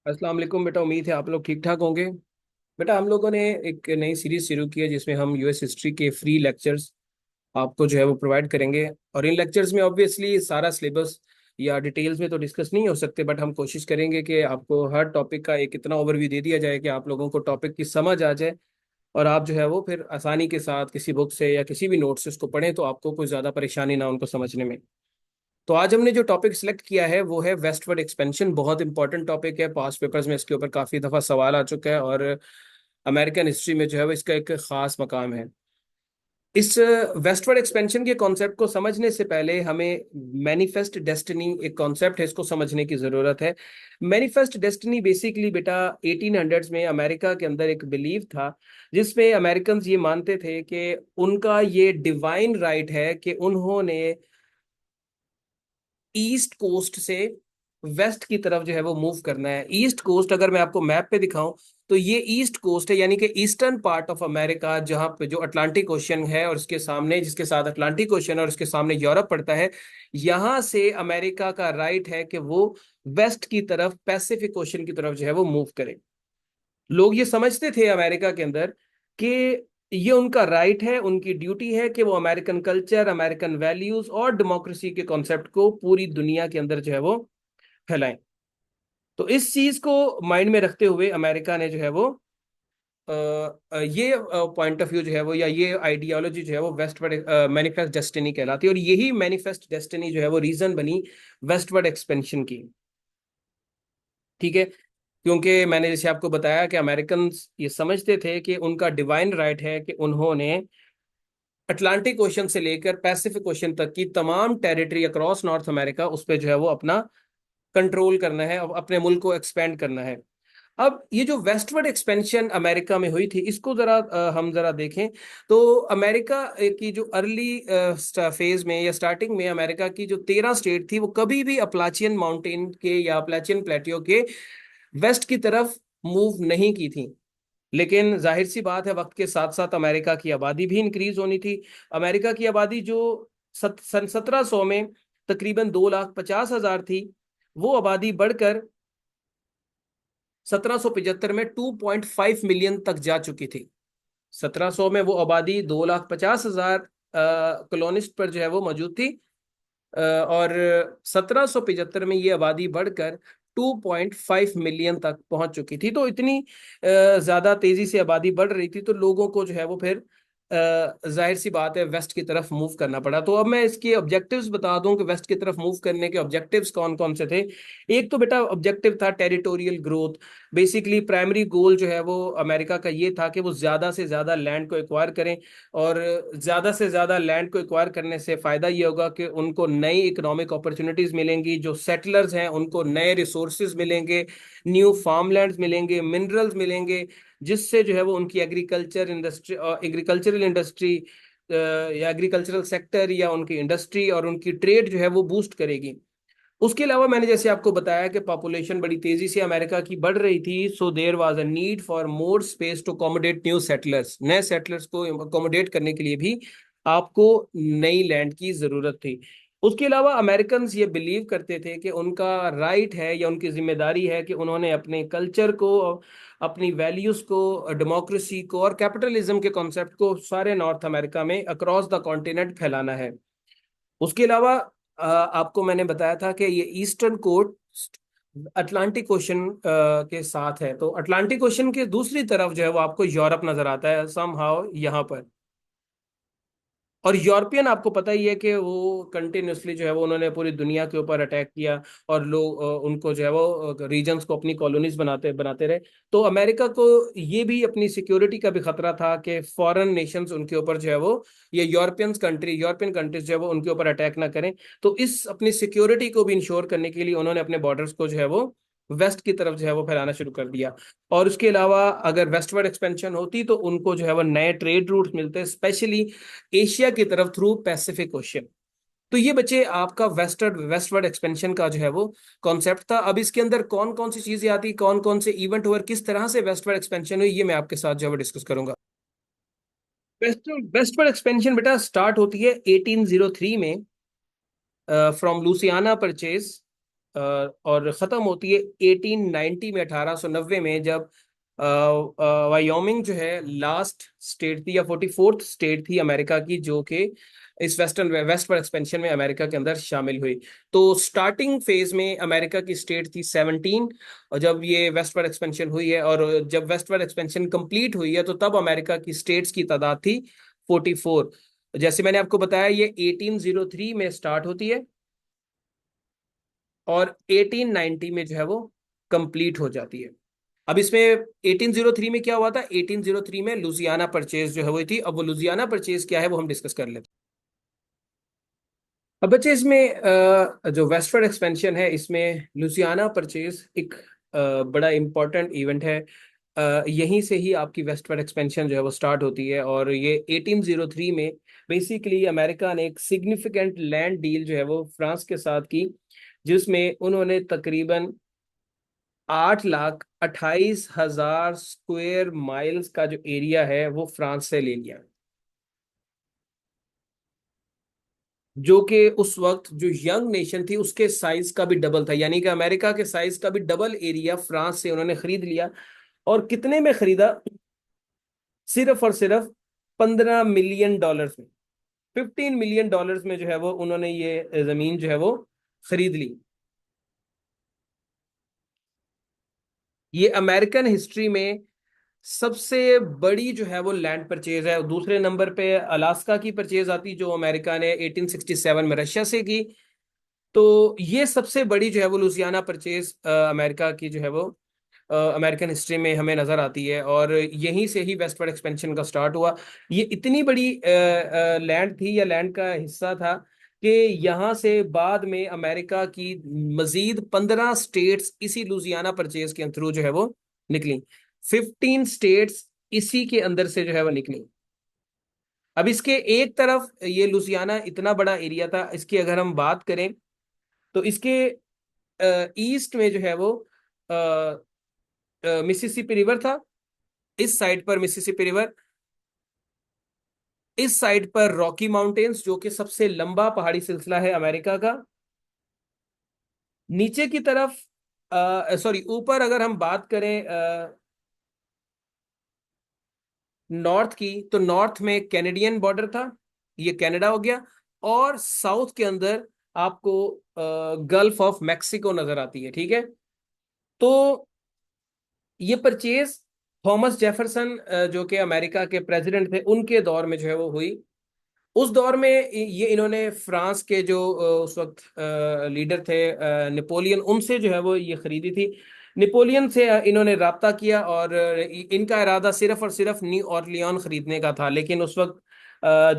अस्सलाम वालेकुम बेटा। उम्मीद है आप लोग ठीक ठाक होंगे। बेटा, हम लोगों ने एक नई सीरीज शुरू की है जिसमें हम यूएस हिस्ट्री के फ्री लेक्चर्स आपको जो है वो प्रोवाइड करेंगे। और इन लेक्चर्स में ऑब्वियसली सारा सिलेबस या डिटेल्स में तो डिस्कस नहीं हो सकते, बट हम कोशिश करेंगे कि आपको हर टॉपिक का एक इतना ओवरव्यू दे दिया जाए कि आप लोगों को टॉपिक की समझ आ जाए, और आप जो है वो फिर आसानी के साथ किसी बुक से या किसी भी नोट से उसको पढ़ें तो आपको कोई ज़्यादा परेशानी ना उनको समझने में। तो आज हमने जो टॉपिक सिलेक्ट किया है वो है वेस्टवर्ड एक्सपेंशन। बहुत इंपॉर्टेंट टॉपिक है, पास्ट पेपर्स में इसके ऊपर काफी दफा सवाल आ चुका है, और अमेरिकन हिस्ट्री में जो है वो इसका एक खास मकाम है। इस वेस्टवर्ड एक्सपेंशन के कॉन्सेप्ट को समझने से पहले हमें मैनिफेस्ट डेस्टिनी एक कॉन्सेप्ट है, इसको समझने की जरूरत है। मैनिफेस्ट डेस्टिनी बेसिकली बेटा 1800s में अमेरिका के अंदर एक बिलीव था, जिसमें अमेरिकन ये मानते थे कि उनका ये डिवाइन राइट है कि उन्होंने ईस्ट कोस्ट से वेस्ट की तरफ जो है वो मूव करना है। ईस्ट कोस्ट अगर मैं आपको मैप पे दिखाऊं तो ये ईस्ट कोस्ट है, यानी कि ईस्टर्न पार्ट ऑफ अमेरिका, जहां पे जो अटलांटिक ओशन है और इसके सामने, जिसके साथ अटलांटिक ओशन और इसके सामने यूरोप पड़ता है। यहां से अमेरिका का राइट है कि वो वेस्ट की तरफ, पैसिफिक ओशन की तरफ जो है वो मूव करे। लोग ये समझते थे अमेरिका के अंदर कि ये उनका राइट है, उनकी ड्यूटी है कि वो अमेरिकन कल्चर, अमेरिकन वैल्यूज और डेमोक्रेसी के कॉन्सेप्ट को पूरी दुनिया के अंदर जो है वो फैलाएं। तो इस चीज को माइंड में रखते हुए अमेरिका ने जो है वो ये पॉइंट ऑफ व्यू जो है वो, या ये आइडियोलॉजी जो है वो वेस्टवर्ड मैनिफेस्ट डेस्टिनी कहलाती है, और यही मैनिफेस्ट डेस्टिनी जो है वो रीजन बनी वेस्टवर्ड एक्सपेंशन की। ठीक है, क्योंकि मैंने जैसे आपको बताया कि अमेरिकन ये समझते थे कि उनका डिवाइन राइट है कि उन्होंने अटलांटिक ओशन से लेकर पैसिफिक ओशन तक की तमाम टेरिटरी अक्रॉस नॉर्थ अमेरिका, उस पर जो है वो अपना कंट्रोल करना है, अपने मुल्क को एक्सपेंड करना है। अब ये जो वेस्टवर्ड एक्सपेंशन अमेरिका में हुई थी, इसको जरा हम जरा देखें। तो अमेरिका की जो अर्ली फेज में या स्टार्टिंग में अमेरिका की जो 13 स्टेट थी, वो कभी भी अप्लाचियन माउंटेन के या अप्लाचियन प्लेटियो के वेस्ट की तरफ मूव नहीं की थी। लेकिन जाहिर सी बात है, वक्त के साथ साथ अमेरिका की आबादी भी इंक्रीज होनी थी। अमेरिका की आबादी जो सन 1700 में तकरीबन 2,50,000 थी, वो आबादी बढ़कर 1775 में 2.5 मिलियन तक जा चुकी थी। 1700 में वो आबादी 2,50,000 कॉलोनिस्ट पर जो है वो मौजूद थी, और 1775 में ये आबादी बढ़कर 2.5 मिलियन तक पहुंच चुकी थी। तो इतनी ज्यादा तेजी से आबादी बढ़ रही थी, तो लोगों को जो है वो फिर जाहिर सी बात है वेस्ट की तरफ मूव करना पड़ा। तो अब मैं इसके ऑब्जेक्टिव्स बता दूं कि वेस्ट की तरफ मूव करने के ऑब्जेक्टिव्स कौन कौन से थे। एक तो बेटा ऑब्जेक्टिव था territorial growth. Basically primary goal जो है वो अमेरिका का ये था कि वो ज्यादा से ज्यादा लैंड को एक्वायर करें, और ज्यादा से ज्यादा लैंड को एक्वायर करने से फायदा ये होगा कि उनको नई इकोनॉमिक अपॉर्चुनिटीज मिलेंगी, जो सेटलर्स हैं उनको नए रिसोर्सेज मिलेंगे, न्यू फार्मलैंड्स मिलेंगे, मिनरल्स मिलेंगे, जिससे जो है वो उनकी एग्रीकल्चरल इंडस्ट्री या एग्रीकल्चरल सेक्टर या उनकी इंडस्ट्री और उनकी ट्रेड जो है वो बूस्ट करेगी। उसके अलावा मैंने जैसे आपको बताया कि पॉपुलेशन बड़ी तेजी से अमेरिका की बढ़ रही थी, so there was a need for more space to accommodate new settlers. नए सेटलर्स को अकोमोडेट करने के लिए भी आपको नई लैंड की जरूरत थी। उसके अलावा अमेरिकन ये बिलीव करते थे कि उनका राइट है या उनकी जिम्मेदारी है कि उन्होंने अपने कल्चर को, अपनी वैल्यूज को, डेमोक्रेसी को और कैपिटलिज्म के कॉन्सेप्ट को सारे नॉर्थ अमेरिका में अक्रॉस द कॉन्टिनेंट फैलाना है। उसके अलावा आपको मैंने बताया था कि ये ईस्टर्न कोस्ट अटलांटिक ओशन के साथ है, तो अटलांटिक ओशन के दूसरी तरफ जो है वो आपको यूरोप नजर आता है सम हाउ यहाँ पर। और यूरोपियन आपको पता ही है कि वो कंटिन्यूसली जो है वो उन्होंने पूरी दुनिया के ऊपर अटैक किया, और लोग उनको जो है वो रीजन्स को अपनी कॉलोनीज बनाते बनाते रहे। तो अमेरिका को ये भी अपनी सिक्योरिटी का भी खतरा था कि फॉरेन नेशंस उनके ऊपर जो है वो, ये यूरोपियन कंट्रीज जो है वो उनके ऊपर अटैक ना करें। तो इस अपनी सिक्योरिटी को भी इंश्योर करने के लिए उन्होंने अपने बॉर्डर्स को जो है वो वेस्ट की तरफ जो है वो फैलाना शुरू कर दिया। और उसके अलावा अगर वेस्टवर्ड एक्सपेंशन होती तो उनको जो है वो नए ट्रेड रूट्स मिलते, स्पेशली एशिया की तरफ थ्रू पैसिफिक ओशियन। तो ये बच्चे आपका वेस्टवर्ड एक्सपेंशन का जो है वो कॉन्सेप्ट था। अब इसके अंदर कौन कौन सी चीजें आती, कौन कौन से इवेंट हुए, किस तरह से वेस्टवर्ड एक्सपेंशन हुई, ये मैं आपके साथ जो है डिस्कस करूंगा। वेस्टवर्ड एक्सपेंशन बेटा स्टार्ट होती है 1803 में फ्रॉम लुसियाना परचेज, और ख़त्म होती है 1890 में, 1890 में, जब वायोमिंग जो है लास्ट स्टेट थी या 44th स्टेट थी अमेरिका की, जो कि इस वेस्टवर्ड एक्सपेंशन में अमेरिका के अंदर शामिल हुई। तो स्टार्टिंग फेज में अमेरिका की स्टेट थी 17, और जब ये वेस्टवर्ड एक्सपेंशन हुई है और जब वेस्टवर्ड एक्सपेंशन कंप्लीट हुई है तो तब अमेरिका की स्टेट्स की तादाद थी 44। जैसे मैंने आपको बताया ये 1803 में स्टार्ट होती है और 1890 में जो है वो कंप्लीट हो जाती है। अब इसमें 1803 में क्या हुआ था, 1803 में लुजियाना परचेज जो है हुई थी। अब वो लुजियाना परचेज क्या है वो हम डिस्कस कर लेते हैं। अब बच्चे इसमें जो वेस्टवर्ड एक्सपेंशन है इसमें लुजियाना परचेज एक बड़ा इंपॉर्टेंट इवेंट है। यहीं से ही आपकी वेस्टवर्ड एक्सपेंशन जो है वो स्टार्ट होती है, और ये 1803 में बेसिकली अमेरिका ने एक सिग्निफिकेंट लैंड डील जो है वो फ्रांस के साथ की, जिसमें उन्होंने तकरीबन 8,28,000 स्क्वायर माइल्स का जो एरिया है वो फ्रांस से ले लिया, जो कि उस वक्त जो यंग नेशन थी उसके साइज का भी डबल था। यानी कि अमेरिका के साइज का भी डबल एरिया फ्रांस से उन्होंने खरीद लिया। और कितने में खरीदा, सिर्फ और सिर्फ $15 मिलियन में, $15 मिलियन में जो है वो उन्होंने ये जमीन जो है वो खरीद ली। ये अमेरिकन हिस्ट्री में सबसे बड़ी जो है वो लैंड परचेज है। दूसरे नंबर पे अलास्का की परचेज आती, जो अमेरिका ने 1867 में रशिया से की। तो ये सबसे बड़ी जो है वो लुजियाना परचेज अमेरिका की जो है वो अमेरिकन हिस्ट्री में हमें नजर आती है, और यहीं से ही वेस्टवर्ड एक्सपेंशन का स्टार्ट हुआ। ये इतनी बड़ी लैंड थी या लैंड का हिस्सा था कि यहाँ से बाद में अमेरिका की मजीद 15 स्टेट्स इसी लुजियाना परचेज के थ्रू जो है वो निकली। 15 स्टेट्स इसी के अंदर से जो है वो निकली। अब इसके एक तरफ ये लुजियाना इतना बड़ा एरिया था, इसकी अगर हम बात करें तो इसके ईस्ट में जो है वो मिसिसिपी रिवर था। इस साइड पर मिसिसिपी रिवर, इस साइड पर रॉकी माउंटेन्स जो कि सबसे लंबा पहाड़ी सिलसिला है अमेरिका का। नीचे की तरफ, सॉरी, ऊपर अगर हम बात करें नॉर्थ की, तो नॉर्थ में कैनेडियन बॉर्डर था, ये कनाडा हो गया। और साउथ के अंदर आपको गल्फ ऑफ मैक्सिको नजर आती है, ठीक है। तो ये परचेज थॉमस जेफरसन जो कि अमेरिका के प्रेसिडेंट थे उनके दौर में जो है वो हुई। उस दौर में ये इन्होंने फ्रांस के जो उस वक्त लीडर थे नेपोलियन, उनसे जो है वो ये खरीदी थी। नेपोलियन से इन्होंने राब्ता किया, और इनका इरादा सिर्फ और सिर्फ न्यू ऑरलियन खरीदने का था। लेकिन उस वक्त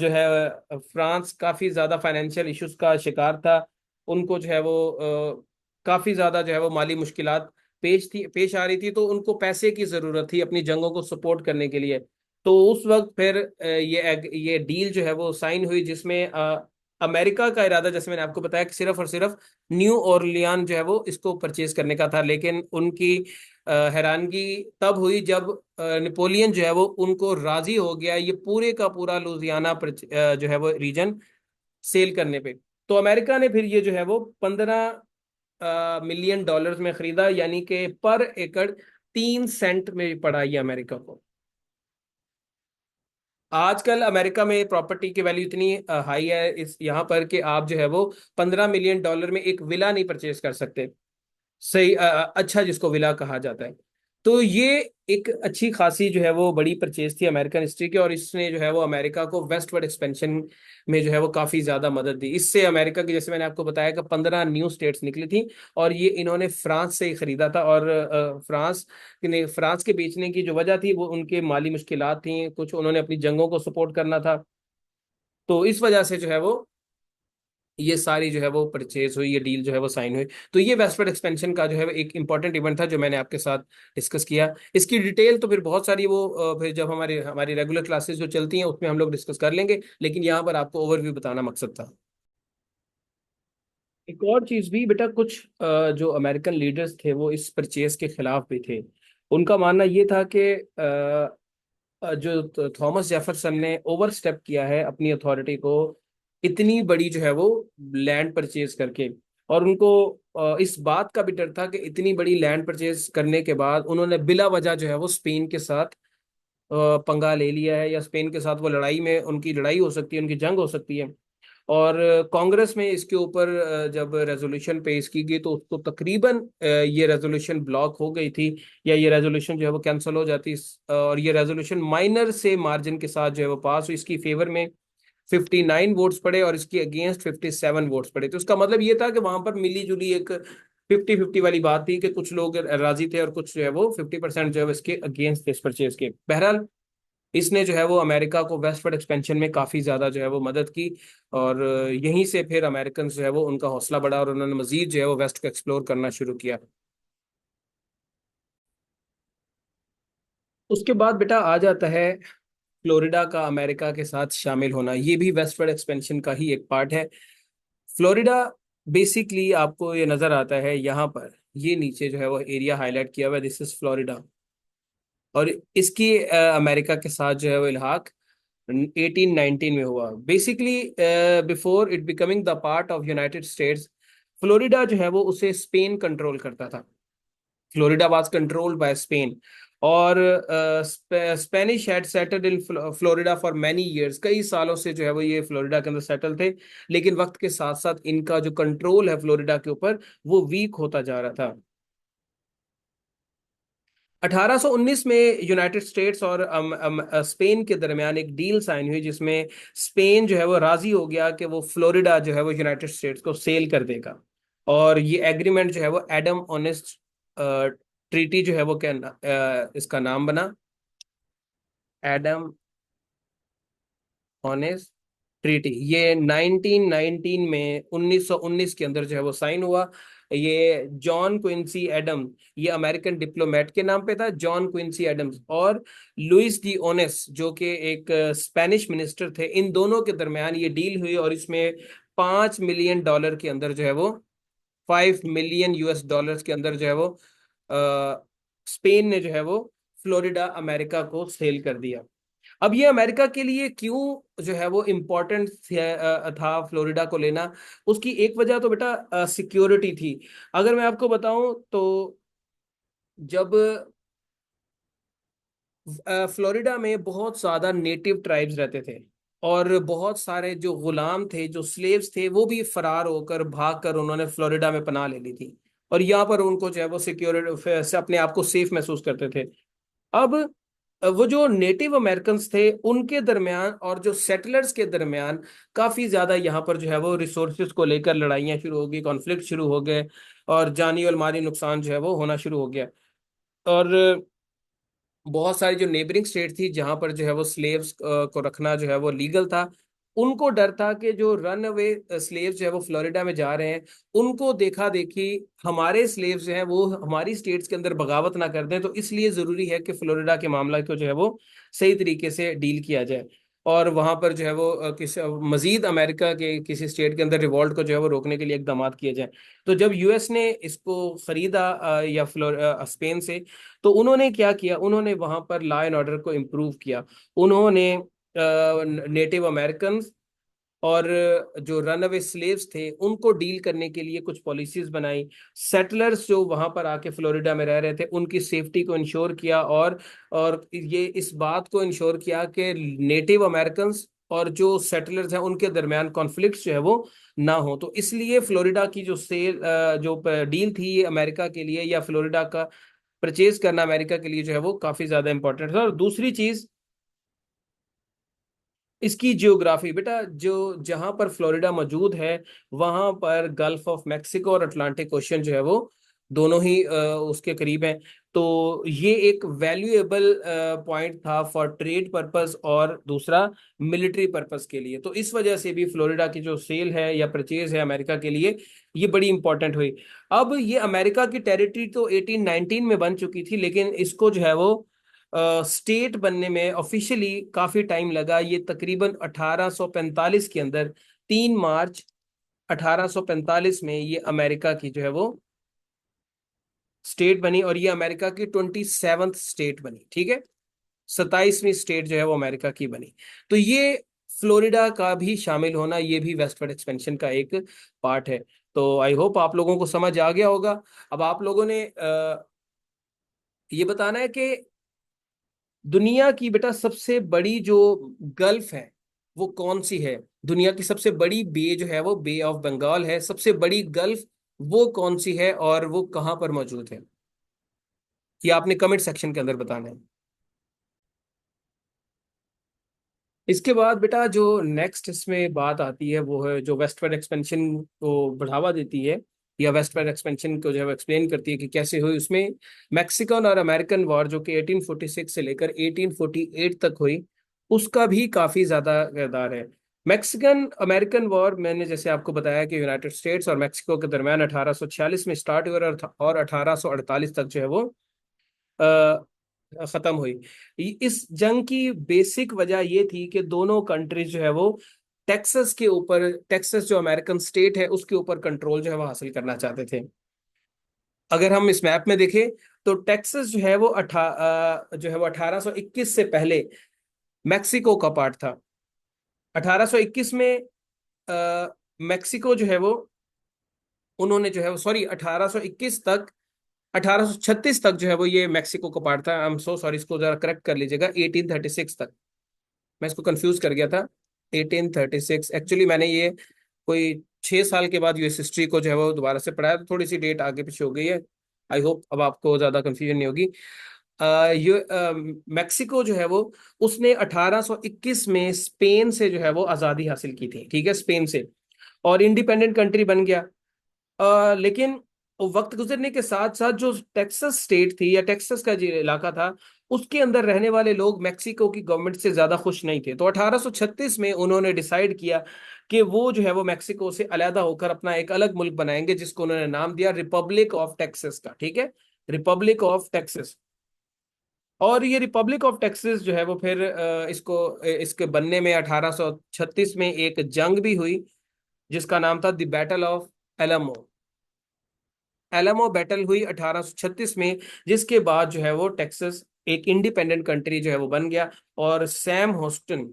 जो है फ्रांस काफ़ी ज़्यादा फाइनेंशियल इश्यूज का शिकार था। उनको जो है वो काफ़ी ज़्यादा जो है वो माली मुश्किलात पेश आ रही थी, तो उनको पैसे की ज़रूरत थी अपनी जंगों को सपोर्ट करने के लिए। तो उस वक्त फिर ये डील जो है वो साइन हुई, जिसमें अमेरिका का इरादा, जैसे मैंने आपको बताया, कि सिर्फ और सिर्फ न्यू ऑरलियन जो है वो इसको परचेज करने का था। लेकिन उनकी हैरानगी तब हुई जब नेपोलियन जो है वो उनको राजी हो गया ये पूरे का पूरा लुजियाना जो है वो रीजन सेल करने पे। तो अमेरिका ने फिर ये जो है वो $15 मिलियन में खरीदा, यानी कि पर एकड़ 3 सेंट में पड़ा ये अमेरिका को। आजकल अमेरिका में प्रॉपर्टी की वैल्यू इतनी हाई है इस यहाँ पर कि आप जो है वो $15 मिलियन में एक विला नहीं परचेज कर सकते। सही, अच्छा, जिसको विला कहा जाता है। तो ये एक अच्छी खासी जो है वो बड़ी परचेज थी अमेरिकन हिस्ट्री की, और इसने जो है वो अमेरिका को वेस्टवर्ड एक्सपेंशन में जो है वो काफी ज्यादा मदद दी। इससे अमेरिका की, जैसे मैंने आपको बताया, कि 15 न्यू स्टेट्स निकली थी, और ये इन्होंने फ्रांस से ही खरीदा था। और फ्रांस के बेचने की जो वजह थी वो उनके माली मुश्किलात थी, कुछ उन्होंने अपनी जंगों को सपोर्ट करना था। तो इस वजह से जो है वो ये सारी जो है वो परचेज हुई, ये डील जो है वो साइन हुई। तो ये वेस्टवर्ड एक्सपेंशन का जो है वो एक इंपॉर्टेंट इवेंट था जो मैंने आपके साथ डिस्कस किया। इसकी डिटेल तो फिर बहुत सारी वो फिर जब हमारी हमारी रेगुलर क्लासेस जो चलती हैं उसमें हम लोग डिस्कस कर लेंगे, लेकिन यहाँ पर आपको ओवरव्यू बताना मकसद था। एक और चीज भी बेटा, कुछ जो अमेरिकन लीडर्स थे वो इस परचेज के खिलाफ भी थे। उनका मानना ये था कि जो थॉमस जेफरसन ने ओवर स्टेप किया है अपनी अथॉरिटी को, इतनी बड़ी जो है वो लैंड परचेज करके। और उनको इस बात का भी डर था कि इतनी बड़ी लैंड परचेज करने के बाद उन्होंने बिला वजह जो है वो स्पेन के साथ पंगा ले लिया है, या स्पेन के साथ वो लड़ाई में उनकी लड़ाई हो सकती है, उनकी जंग हो सकती है। और कांग्रेस में इसके ऊपर जब रेजोल्यूशन पेश की गई तो उसको तकरीबन ये रेजोल्यूशन ब्लॉक हो गई थी, या ये रेजोल्यूशन जो है वो कैंसिल हो जाती। और ये रेजोल्यूशन माइनर से मार्जिन के साथ जो है वो पास हुई। इसकी फेवर में 59 वोट्स पड़े और इसकी अगेंस्ट 57 वोट्स पड़े। तो उसका मतलब ये था कि वहां पर मिली जुली एक 50-50 वाली बात थी कि कुछ लोग राजी थे और कुछ जो है वो 50% जो है वो इसके अगेंस्ट थे, इस परचेज के। बहरहाल इसने जो है वो अमेरिका को वेस्टवर्ड एक्सपेंशन में काफी ज्यादा जो है वो मदद की। और यहीं से फिर अमेरिकन जो है वो उनका हौसला बढ़ा और उन्होंने मजीद जो है वो वेस्ट को एक्सप्लोर करना शुरू किया। उसके बाद बेटा आ जाता है फ्लोरिडा का अमेरिका के साथ शामिल होना। ये भी वेस्टवर्ड एक्सपेंशन का ही एक पार्ट है। फ्लोरिडा बेसिकली आपको ये नजर आता है यहाँ पर, ये नीचे जो है वो एरिया हाईलाइट किया हुआ है, दिस इज फ्लोरिडा। और इसकी अमेरिका के साथ जो है वो इल्हाक 1819 में हुआ। Basically before it becoming the part of United States, Florida जो है वो उसे स्पेन कंट्रोल करता था। Florida was controlled by Spain. और Spanish had settled in Florida for many years, कई सालों से जो है वो ये फ्लोरिडा के अंदर सेटल थे। लेकिन वक्त के साथ साथ इनका जो कंट्रोल है फ्लोरिडा के ऊपर वो वीक होता जा रहा था। 1819 में यूनाइटेड स्टेट्स और स्पेन के दरमियान एक डील साइन हुई, जिसमें स्पेन जो है वो राजी हो गया कि वो फ्लोरिडा जो है वो यूनाइटेड स्टेट्स को सेल कर देगा। और ये एग्रीमेंट जो है वो एडम ऑनेस्ट ट्रीटी जो है वो क्या इसका नाम बना, एडम ऑनेस्ट ट्रीटी। ये 1919 में 1919 के अंदर जो है वो साइन हुआ। ये जॉन क्विंसी एडम, ये अमेरिकन डिप्लोमेट के नाम पे था, जॉन क्विंसी एडम्स, और लुइस डी ओनेस जो कि एक स्पेनिश मिनिस्टर थे, इन दोनों के दरमियान ये डील हुई। और इसमें $5 मिलियन के अंदर जो है वो, $5 मिलियन के अंदर जो है वो स्पेन ने जो है वो फ्लोरिडा अमेरिका को सेल कर दिया। अब ये अमेरिका के लिए क्यों जो है वो इम्पोर्टेंट था फ्लोरिडा को लेना, उसकी एक वजह तो बेटा सिक्योरिटी थी। अगर मैं आपको बताऊं तो जब फ्लोरिडा में बहुत ज्यादा नेटिव ट्राइब्स रहते थे, और बहुत सारे जो गुलाम थे, जो स्लेव्स थे, वो भी फरार होकर भाग कर उन्होंने फ्लोरिडा में पनाह ले ली थी। और यहाँ पर उनको जो है वो सिक्योरिटी से अपने आप को सेफ महसूस करते थे। अब वो जो नेटिव अमेरिकन्स थे उनके दरमियान और जो सेटलर्स के दरमियान काफी ज्यादा यहाँ पर जो है वो रिसोर्सेज को लेकर लड़ाइयाँ शुरू हो गई, कॉन्फ्लिक्ट शुरू हो गए, और जानी और माली नुकसान जो है वो होना शुरू हो गया। और बहुत सारी जो नेबरिंग स्टेट थी जहां पर जो है वो स्लेव्स को रखना जो है वो लीगल था, उनको डर था कि जो रन अवे स्लेव्स जो है वो फ्लोरिडा में जा रहे हैं, उनको देखा देखी हमारे स्लेव्स जो हैं वो हमारी स्टेट्स के अंदर बगावत ना कर दें। तो इसलिए जरूरी है कि फ्लोरिडा के मामला को जो है वो सही तरीके से डील किया जाए, और वहां पर जो है वो मजीद अमेरिका के किसी स्टेट के अंदर रिवॉल्ट को जो है वो रोकने के लिए इकदाम किए जाए। तो जब यूएस ने इसको खरीदा या स्पेन से, तो उन्होंने क्या किया, उन्होंने वहां पर लॉ एंड ऑर्डर को इम्प्रूव किया। उन्होंने नेटिव अमेरिकन और जो रन अवे स्लेव्स थे उनको डील करने के लिए कुछ पॉलिसीज बनाई। सेटलर्स जो वहां पर आके फ्लोरिडा में रह रहे थे उनकी सेफ्टी को इंश्योर किया, और ये इस बात को इंश्योर किया कि नेटिव अमेरिकन और जो सेटलर्स हैं उनके दरमियान कॉन्फ्लिक्ट जो है वो ना हो। तो इसलिए फ्लोरिडा की जो सेल जो डील थी ये अमेरिका के लिए, या फ्लोरिडा का परचेज करना अमेरिका के लिए जो है वो काफी ज्यादा इंपॉर्टेंट है। और दूसरी चीज इसकी जियोग्राफी बेटा, जो जहां पर फ्लोरिडा मौजूद है वहां पर गल्फ ऑफ मेक्सिको और अटलांटिक ओशन जो है वो दोनों ही उसके करीब हैं। तो ये एक वैल्यूएबल पॉइंट था फॉर ट्रेड पर्पस और दूसरा मिलिट्री पर्पस के लिए। तो इस वजह से भी फ्लोरिडा की जो सेल है या परचेज है अमेरिका के लिए, ये बड़ी इंपॉर्टेंट हुई। अब ये अमेरिका की टेरिटरी तो 1819 में बन चुकी थी, लेकिन इसको जो है वो स्टेट बनने में ऑफिशियली काफी टाइम लगा। ये तकरीबन 1845 के अंदर, 3 मार्च 1845 में ये अमेरिका की जो है वो स्टेट बनी, और ये अमेरिका की 27th स्टेट बनी। ठीक है, 27वीं स्टेट जो है वो अमेरिका की बनी। तो ये फ्लोरिडा का भी शामिल होना, ये भी वेस्टवर्ड एक्सपेंशन का एक पार्ट है। तो आई होप आप लोगों को समझ आ गया होगा। अब आप लोगों ने ये बताना है कि दुनिया की बेटा सबसे बड़ी जो गल्फ है वो कौन सी है। दुनिया की सबसे बड़ी बे जो है वो बे ऑफ बंगाल है। सबसे बड़ी गल्फ वो कौन सी है और वो कहाँ पर मौजूद है, ये आपने कमेंट सेक्शन के अंदर बताना है। इसके बाद बेटा जो नेक्स्ट इसमें बात आती है वो है जो वेस्टवर्ड एक्सपेंशन को बढ़ावा देती है, या वेस्टवर्ड एक्सपेंशन को जो है एक्सप्लेन करती है कि कैसे हुई। उसमें मैक्सिकन और अमेरिकन वॉर जो कि 1846 से लेकर 1848 तक हुई, उसका भी काफी ज्यादा किरदार है। मैक्सिकन अमेरिकन वॉर मैंने जैसे आपको बताया कि यूनाइटेड स्टेट्स और मैक्सिको के दरमियान 1846 में स्टार्ट हुई और 1848 तक जो है वो खत्म हुई। इस जंग की बेसिक वजह ये थी कि दोनों कंट्रीज जो है वो टेक्सास के ऊपर, टेक्सास जो अमेरिकन स्टेट है उसके ऊपर कंट्रोल जो है वो हासिल करना चाहते थे। अगर हम इस मैप में देखें तो टेक्सास जो है वो 1821 से पहले मैक्सिको का पार्ट था। 1821 में मैक्सिको जो है वो उन्होंने जो है वो सॉरी 1821 तक, 1836 तक जो है वो ये मैक्सिको का पार्ट था। आई एम सो सॉरी, इसको जरा करेक्ट कर लीजिएगा। 1836 तक, मैं इसको कंफ्यूज कर गया था। 1836 एक्चुअली मैंने ये कोई 6 साल के बाद यूएस हिस्ट्री को जो है वो दोबारा से पढ़ाया, तो थोड़ी सी डेट आगे पीछे हो गई है। आई होप अब आपको ज्यादा कंफ्यूजन नहीं होगी। मैक्सिको जो है वो उसने 1821 में स्पेन से जो है वो आज़ादी हासिल की थी, ठीक है, स्पेन से, और इंडिपेंडेंट कंट्री बन गया। लेकिन वक्त गुजरने के साथ साथ जो टेक्सास स्टेट थी या टेक्सास का जो इलाका था उसके अंदर रहने वाले लोग मैक्सिको की गवर्नमेंट से ज्यादा खुश नहीं थे। तो 1836 में उन्होंने डिसाइड किया कि वो जो है वो मैक्सिको से अलहदा होकर अपना एक अलग मुल्क बनाएंगे, जिसको उन्होंने नाम दिया रिपब्लिक ऑफ टेक्सास का, ठीक है, रिपब्लिक ऑफ टेक्सास। और ये रिपब्लिक ऑफ टेक्सास जो है वो फिर इसके बनने में 1836 में एक जंग भी हुई जिसका नाम था द बैटल ऑफ एलमो। एलमो बैटल हुई 1836 में, जिसके बाद जो है वो टेक्सास एक इंडिपेंडेंट कंट्री जो है वो बन गया। और सैम होस्टन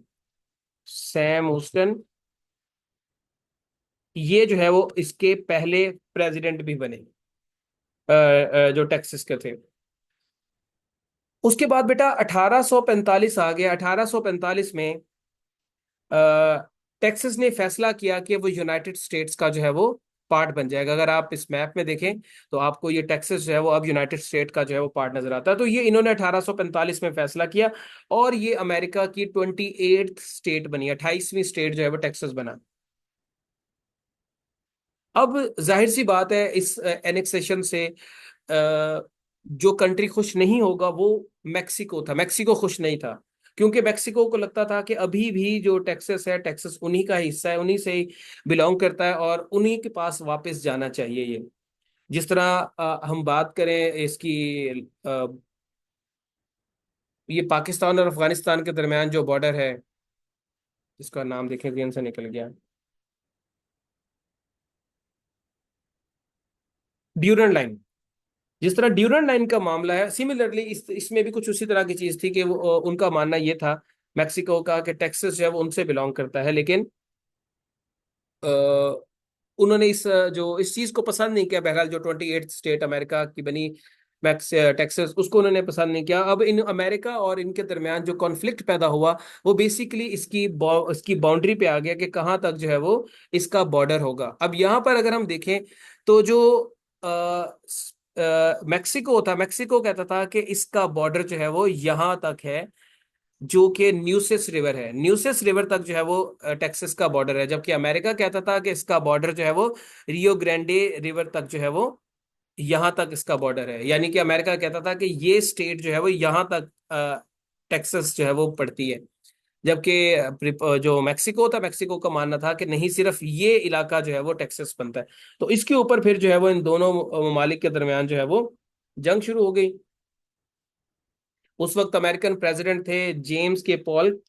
ये जो है वो इसके पहले प्रेसिडेंट भी बने, जो टेक्सास के थे। उसके बाद बेटा 1845 आ गया। 1845 में टेक्सास ने फैसला किया कि वो यूनाइटेड स्टेट्स का जो है वो पार्ट बन जाएगा। अगर आप इस मैप में देखें तो आपको ये टेक्सास जो है वो अब यूनाइटेड स्टेट का जो है वो पार्ट नजर आता है। तो ये इन्होंने 1845 में फैसला किया और ये अमेरिका की 28th स्टेट बनी, 28वीं स्टेट जो है वो टेक्सास बना। अब जाहिर सी बात है इस एनेक्सेशन से जो कंट्री खुश नहीं होगा वो मैक्सिको था। मैक्सिको खुश नहीं था क्योंकि मैक्सिको को लगता था कि अभी भी जो टेक्सास है, टेक्सास उन्हीं का हिस्सा है, उन्हीं से ही बिलोंग करता है और उन्हीं के पास वापस जाना चाहिए। ये जिस तरह हम बात करें इसकी, ये पाकिस्तान और अफगानिस्तान के दरमियान जो बॉर्डर है, जिसका नाम देखें जहन से निकल गया, ड्यूरन लाइन। जिस तरह ड्यूरन लाइन का मामला है, सिमिलरली इसमें भी कुछ उसी तरह की चीज थी कि वो उनका मानना ये था मैक्सिको का कि टेक्सास जो है वो उनसे बिलोंग करता है, लेकिन अ, उन्होंने जो इस चीज को पसंद नहीं किया। बहरहाल जो 28th स्टेट अमेरिका की बनी मैक्स टेक्सास, उसको उन्होंने पसंद नहीं किया। अब इन अमेरिका और इनके दरमियान जो कॉन्फ्लिक्ट पैदा हुआ वो बेसिकली इसकी बाउंड्री पे आ गया कि कहाँ तक जो है वो इसका बॉर्डर होगा। अब यहाँ पर अगर हम देखें तो जो मैक्सिको था, मैक्सिको कहता था कि इसका बॉर्डर जो है वो यहाँ तक है, जो कि न्यूसेस रिवर है, न्यूसेस रिवर तक जो है वो टेक्सास का बॉर्डर है। जबकि अमेरिका कहता था कि इसका बॉर्डर जो है वो रियो ग्रांडे रिवर तक जो है वो यहाँ तक इसका बॉर्डर है। यानी कि अमेरिका कहता था कि ये स्टेट जो है वो यहाँ तक टेक्सास जो है वो पड़ती है। जबकि जो मैक्सिको था, मैक्सिको का मानना था कि नहीं, सिर्फ ये इलाका जो है वो टेक्सास बनता है। तो इसके ऊपर फिर जो है वो इन दोनों ममालिक के दरमियान जो है वो जंग शुरू हो गई। उस वक्त अमेरिकन प्रेसिडेंट थे जेम्स के पॉल।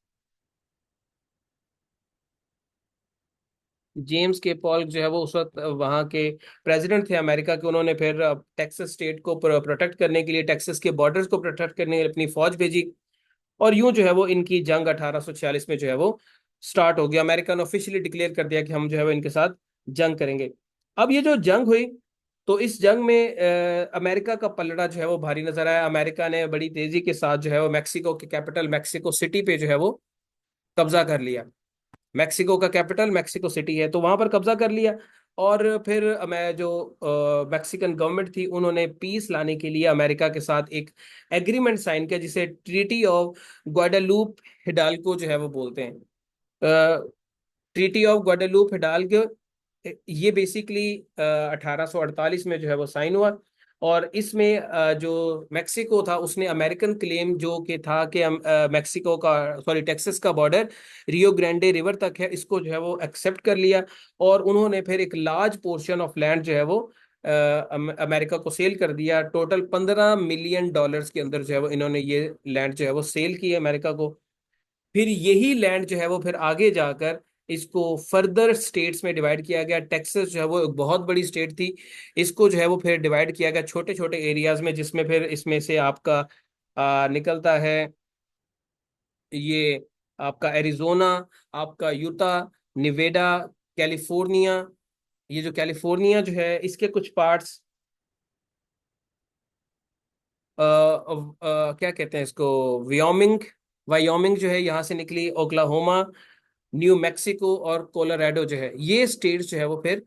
जेम्स के पॉल जो है वो उस वक्त वहाँ के प्रेसिडेंट थे अमेरिका के। उन्होंने फिर टेक्सास स्टेट को प्रोटेक्ट करने के लिए, टेक्सास के बॉर्डर्स को प्रोटेक्ट करने के लिए अपनी फौज भेजी। और यूं जो है वो इनकी जंग 1846 में जो है वो स्टार्ट हो गया। अमेरिका ने ऑफिशियली डिक्लेयर कर दिया कि हम जो है वो इनके साथ जंग करेंगे। अब ये जो जंग हुई, तो इस जंग में अमेरिका का पलड़ा जो है वो भारी नजर आया। अमेरिका ने बड़ी तेजी के साथ जो है वो मैक्सिको के कैपिटल मैक्सिको सिटी पे जो है वो कब्जा कर लिया। मैक्सिको का कैपिटल मैक्सिको सिटी है, तो वहां पर कब्जा कर लिया। और फिर मैं जो मैक्सिकन गवर्नमेंट थी, उन्होंने पीस लाने के लिए अमेरिका के साथ एक एग्रीमेंट साइन किया, जिसे ट्रीटी ऑफ ग्वाडेलूप हिडाल्गो जो है वो बोलते हैं। ट्रीटी ऑफ ग्वाडेलूप हिडाल्गो, ये बेसिकली 1848 में जो है वो साइन हुआ। और इसमें जो मैक्सिको था, उसने अमेरिकन क्लेम जो कि था कि मैक्सिको का, सॉरी, टेक्सास का बॉर्डर रियो ग्रांडे रिवर तक है, इसको जो है वो एक्सेप्ट कर लिया। और उन्होंने फिर एक लार्ज पोर्शन ऑफ लैंड जो है वो अमेरिका को सेल कर दिया। टोटल $15 मिलियन के अंदर जो है वो इन्होंने ये लैंड जो है वो सेल की अमेरिका को। फिर यही लैंड जो है वो फिर आगे जाकर इसको फर्दर स्टेट्स में डिवाइड किया गया। टेक्सास जो है वो एक बहुत बड़ी स्टेट थी, इसको जो है वो फिर डिवाइड किया गया छोटे छोटे एरियाज में, जिसमें फिर इसमें से आपका निकलता है ये आपका एरिजोना, आपका यूटा, निवेडा, कैलिफोर्निया। ये जो कैलिफोर्निया जो है, इसके कुछ पार्ट्स, क्या कहते हैं इसको, व्योमिंग, वायोमिंग जो है यहाँ से निकली। ओक्लाहोमा, न्यू मैक्सिको और कोलोराडो जो है, ये स्टेट्स जो है वो फिर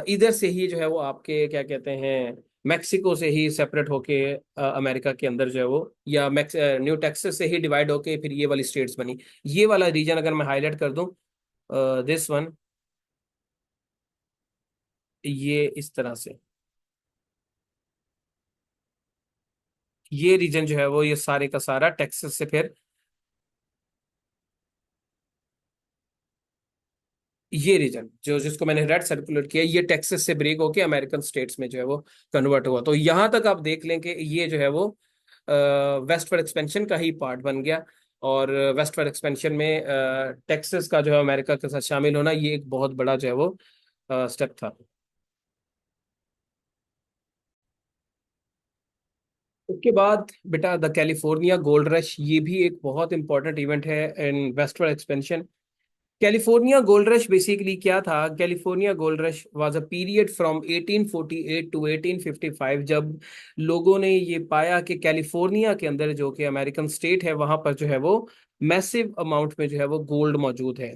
इधर से ही जो है वो आपके क्या कहते हैं, मैक्सिको से ही सेपरेट होके अमेरिका के अंदर जो है वो, या न्यू टेक्सास से ही डिवाइड होके फिर ये वाली स्टेट्स बनी। ये वाला रीजन अगर मैं हाईलाइट कर दूं, दिस वन, ये इस तरह से, ये रीजन जो है वो ये सारे का सारा टेक्सास से फिर, ये रीजन जो जिसको मैंने रेड सर्कुलेट किया, ये टेक्सास से ब्रेक होके अमेरिकन स्टेट्स में जो है वो कन्वर्ट हुआ। तो यहां तक आप देख लें कि ये जो है वो वेस्टवर्ड एक्सपेंशन का ही पार्ट बन गया। और वेस्टवर्ड एक्सपेंशन में टेक्सास का जो है अमेरिका के साथ शामिल होना, ये एक बहुत बड़ा जो है वो स्टेप था। उसके बाद बेटा द कैलिफोर्निया गोल्ड रश, ये भी एक बहुत इंपॉर्टेंट इवेंट है in westward expansion. California gold rush basically क्या था? California gold rush was a period from 1848 to 1855, जब लोगों ने ये पाया कि कैलिफोर्निया के अंदर, जो कि अमेरिकन स्टेट है, वहां पर जो है वो मैसिव अमाउंट में जो है वो गोल्ड मौजूद है।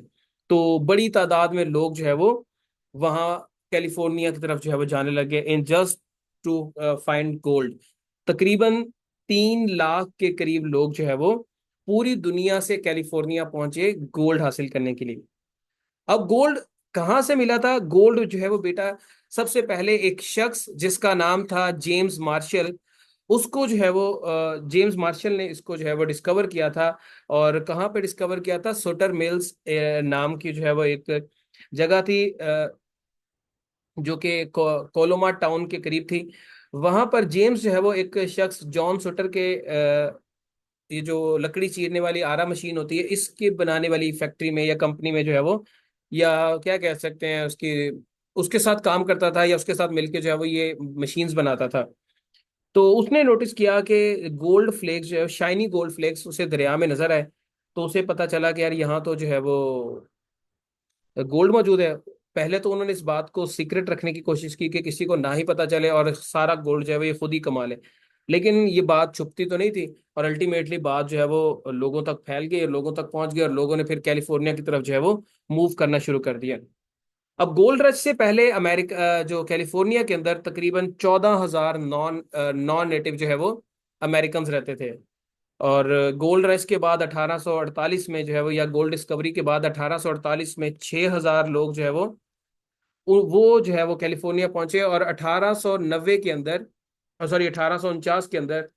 तो बड़ी तादाद में लोग जो है वो वहाँ कैलिफोर्निया की तरफ जो है वो जाने लगे in just to find gold. तकरीबन 3 लाख के करीब लोग जो है वो पूरी दुनिया से कैलिफोर्निया पहुंचे गोल्ड हासिल करने के लिए। अब गोल्ड कहाँ से मिला था? गोल्ड जो है वो बेटा, सबसे पहले एक शख्स जिसका नाम था जेम्स मार्शल, उसको जो है वो जेम्स मार्शल ने इसको जो है वो डिस्कवर किया था। और कहाँ पे डिस्कवर किया था? सोटर मिल्स नाम की जो है वो एक जगह थी, जो कि कोलोमा टाउन के करीब थी। वहां पर जेम्स जो है वो एक शख्स जॉन सुटर के ये जो लकड़ी चीरने वाली आरा मशीन होती है, इसके बनाने वाली फैक्ट्री में या कंपनी में जो है वो, या क्या कह सकते हैं उसकी, उसके साथ काम करता था, या उसके साथ मिलके जो है वो ये मशीन्स बनाता था। तो उसने नोटिस किया कि गोल्ड फ्लेक्स जो है, शाइनी गोल्ड फ्लेक्स उसे दरिया में नजर आए। तो उसे पता चला कि यार यहाँ तो जो है वो गोल्ड मौजूद है। पहले तो उन्होंने इस बात को सीक्रेट रखने की कोशिश की कि किसी को ना ही पता चले और सारा गोल्ड जो है वो ये खुद ही कमा ले। लेकिन ये बात छुपती तो नहीं थी, और अल्टीमेटली बात जो है वो लोगों तक फैल गई, लोगों तक पहुंच गई, और लोगों ने फिर कैलिफोर्निया की तरफ जो है वो मूव करना शुरू कर दिया। अब गोल्ड रश से पहले अमेरिका, जो कैलिफोर्निया के अंदर तकरीबन 14,000 नॉन नॉन नेटिव जो है वो अमेरिकन रहते थे। और गोल्ड रश के बाद 1848 में जो है वो, या गोल्ड डिस्कवरी के बाद 1848 में 6,000 लोग जो है वो जो है वो कैलिफोर्निया पहुंचे। और 1890 के अंदर, सॉरी 1849 के अंदर,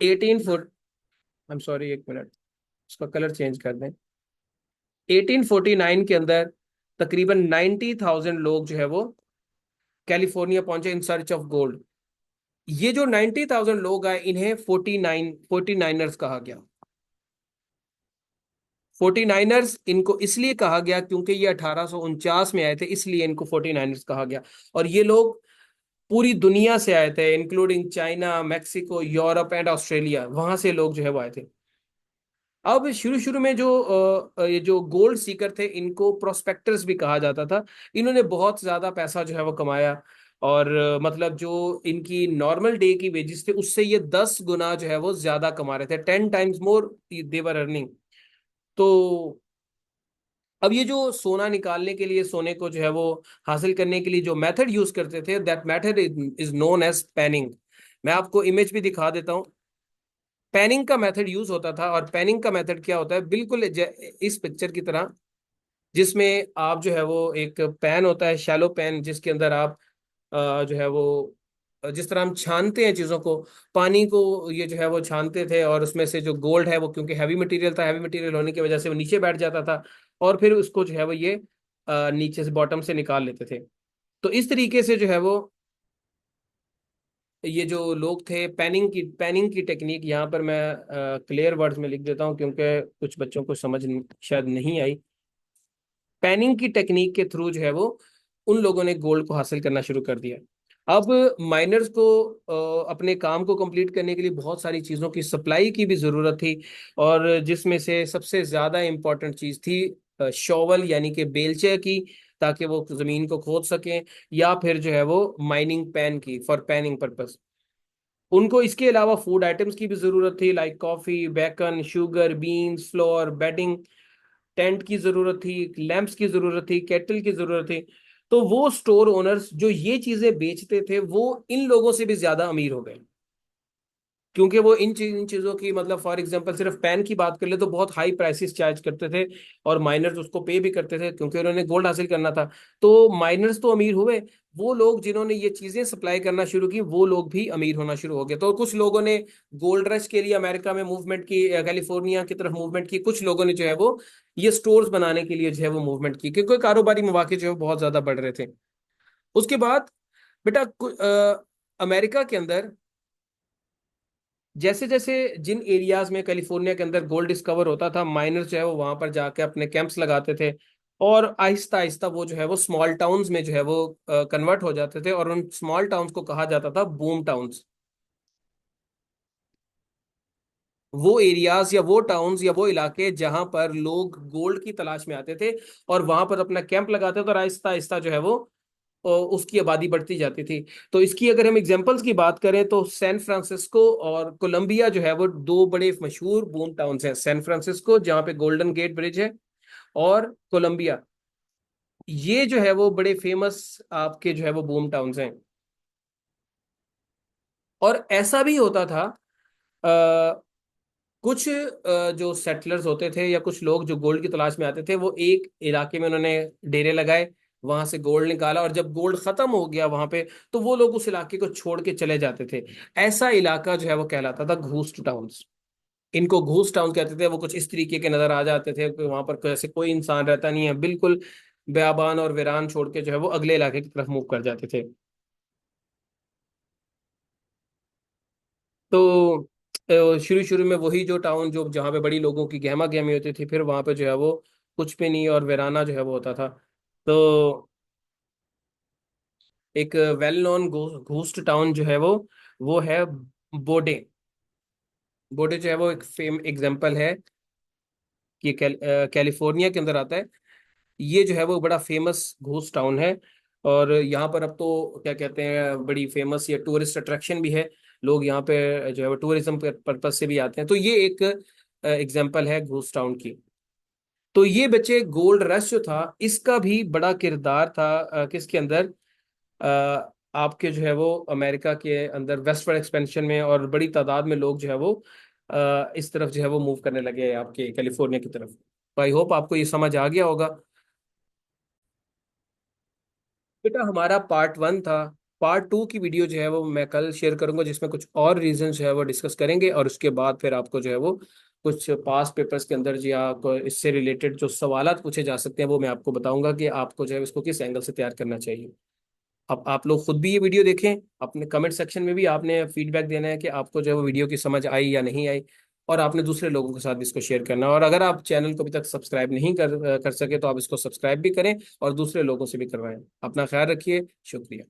18 आई एम सॉरी, एक मिनट, उसका कलर चेंज कर दें। 1849 के अंदर तकरीबन 90,000 लोग जो है वो कैलिफोर्निया पहुंचे इन सर्च ऑफ गोल्ड। ये जो 90,000 लोग आए, इन्हें 49ers कहा गया। 49ers इनको इसलिए कहा गया क्योंकि ये 1849 में आए थे, इसलिए इनको 49ers कहा गया। और ये लोग पूरी दुनिया से आए थे, including China, Mexico, Europe and Australia, वहां से लोग जो है वो आए थे। अब शुरू शुरू में जो ये जो गोल्ड सीकर थे, इनको प्रोस्पेक्टर्स भी कहा जाता था। इन्होंने बहुत ज्यादा पैसा जो है वो कमाया, और मतलब जो इनकी नॉर्मल डे की वेजेस थे उससे ये 10 गुना जो है वो ज्यादा कमा रहे थे, 10 टाइम्स मोर देवर अर्निंग। तो अब ये जो सोना निकालने के लिए, सोने को जो है वो हासिल करने के लिए जो मेथड यूज करते थे, that method is known as panning. मैं आपको इमेज भी दिखा देता हूँ। पैनिंग का मेथड यूज होता था, और पैनिंग का मेथड क्या होता है, बिल्कुल इस पिक्चर की तरह, जिसमें आप जो है वो एक पैन होता है, शैलो पैन, जिसके अंदर आप जो है वो जिस तरह हम छानते हैं चीजों को, पानी को ये जो है वो छानते थे, और उसमें से जो गोल्ड है वो, क्योंकि हैवी मटेरियल था, हैवी मटेरियल होने की वजह से वो नीचे बैठ जाता था, और फिर उसको जो है वो ये नीचे से, बॉटम से निकाल लेते थे। तो इस तरीके से जो है वो ये जो लोग थे, पैनिंग की टेक्निक, यहाँ पर मैं क्लियर वर्ड्स में लिख देता हूँ क्योंकि कुछ बच्चों को समझ शायद नहीं आई। पैनिंग की टेक्निक के थ्रू जो है वो उन लोगों ने गोल्ड को हासिल करना शुरू कर दिया। अब माइनर्स को अपने काम को कंप्लीट करने के लिए बहुत सारी चीज़ों की सप्लाई की भी ज़रूरत थी, और जिसमें से सबसे ज़्यादा इम्पोर्टेंट चीज़ थी शॉवल, यानी कि बेलचे की, ताकि वो ज़मीन को खोद सकें, या फिर जो है वो माइनिंग पैन की, फॉर पैनिंग पर्पस। उनको इसके अलावा फूड आइटम्स की भी ज़रूरत थी, like coffee, bacon, sugar, beans, flour, bedding, tent की जरूरत थी, लैंप्स की जरूरत थी, केटल की जरूरत थी। तो वो स्टोर ओनर्स जो ये चीजें बेचते थे, वो इन लोगों से भी ज्यादा अमीर हो गए, क्योंकि वो इन चीजों की, मतलब फॉर एग्जांपल सिर्फ पैन की बात कर ले तो बहुत हाई प्राइसेस चार्ज करते थे, और माइनर्स उसको पे भी करते थे क्योंकि उन्होंने गोल्ड हासिल करना था। तो माइनर्स तो अमीर हुए, वो लोग जिन्होंने ये चीजें सप्लाई करना शुरू की, वो लोग भी अमीर होना शुरू हो गए। तो कुछ लोगों ने गोल्ड रश के लिए अमेरिका में मूवमेंट की, कैलिफोर्निया की तरफ मूवमेंट की, कुछ लोगों ने जो है वो ये स्टोर्स बनाने के लिए जो है वो मूवमेंट की, क्योंकि कारोबारी मौके जो है वो बहुत ज्यादा बढ़ रहे थे। उसके बाद बेटा अमेरिका के अंदर जैसे जैसे जिन एरियाज में कैलिफोर्निया के अंदर गोल्ड डिस्कवर होता था, माइनर्स जो है वो वहां पर जाके अपने कैंप्स लगाते थे, और आहिस्ता आहिस्ता वो जो है वो स्मॉल टाउन्स में जो है वो कन्वर्ट हो जाते थे, और उन स्मॉल टाउन्स को कहा जाता था बूम टाउन्स। वो एरियाज या वो टाउन्स या वो इलाके जहां पर लोग गोल्ड की तलाश में आते थे, और वहां पर अपना कैंप लगाते थे, और आहिस्ता आहिस्ता जो है वो उसकी आबादी बढ़ती जाती थी। तो इसकी अगर हम एग्जांपल्स की बात करें तो सैन फ्रांसिस्को और कोलंबिया जो है वो दो बड़े मशहूर बूम टाउन्स हैं। सैन फ्रांसिस्को जहाँ पे गोल्डन गेट ब्रिज है, और कोलंबिया, ये जो है वो बड़े फेमस आपके जो है वो बूम टाउन्स हैं। और ऐसा भी होता था, कुछ जो सेटलर्स होते थे या कुछ लोग जो गोल्ड की तलाश में आते थे, वो एक इलाके में उन्होंने डेरे लगाए, वहां से गोल्ड निकाला, और जब गोल्ड खत्म हो गया वहां पे, तो वो लोग उस इलाके को छोड़ के चले जाते थे। ऐसा इलाका जो है वो कहलाता था घूस्ट टाउन्स। इनको घूस्ट टाउन कहते थे। वो कुछ इस तरीके के नजर आ जाते थे कि वहां पर ऐसे कोई इंसान रहता नहीं है, बिल्कुल बेआबान और वीरान छोड़ के जो है वो अगले इलाके की तरफ मूव कर जाते थे। तो शुरू शुरू में वही जो टाउन जो जहाँ पे बड़ी लोगों की गहमा गहमी होती थी, फिर वहां पे जो है वो कुछ भी नहीं और वीराना जो है वो होता था। तो एक वेल नोन घोस्ट टाउन जो है वो है बोडे। बोडे जो है वो एक फेम एग्जांपल है कि कैलिफोर्निया के अंदर आता है। ये जो है वो बड़ा फेमस घोस्ट टाउन है, और यहाँ पर अब तो क्या कहते हैं, बड़ी फेमस ये टूरिस्ट अट्रैक्शन भी है। लोग यहाँ पे जो है वो टूरिज्म पर्पज से भी आते हैं। तो ये एक एग्जांपल है घोस्ट टाउन की। तो ये बच्चे गोल्ड रश जो था, इसका भी बड़ा किरदार था किसके अंदर, आपके जो है वो अमेरिका के अंदर वेस्टवर्ड एक्सपेंशन में, और बड़ी तादाद में लोग जो है वो इस तरफ जो है वो मूव करने लगे आपके कैलिफोर्निया की तरफ। तो आई होप आपको ये समझ आ गया होगा। बेटा हमारा पार्ट 1 था। पार्ट 2 की वीडियो जो है वो मैं कल शेयर करूंगा, जिसमें कुछ और रीजन जो है वो डिस्कस करेंगे, और उसके बाद फिर आपको जो है वो कुछ पास पेपर्स के अंदर जो आपको इससे रिलेटेड जो सवालात पूछे जा सकते हैं, वो मैं आपको बताऊंगा कि आपको जो है इसको किस एंगल से तैयार करना चाहिए। अब आप लोग खुद भी ये वीडियो देखें, अपने कमेंट सेक्शन में भी आपने फीडबैक देना है कि आपको जो है वो वीडियो की समझ आई या नहीं आई, और आपने दूसरे लोगों के साथ भी इसको शेयर करना है। और अगर आप चैनल को अभी तक सब्सक्राइब नहीं कर सके तो आप इसको सब्सक्राइब भी करें, और दूसरे लोगों से भी करवाएं। अपना ख्याल रखिए। शुक्रिया।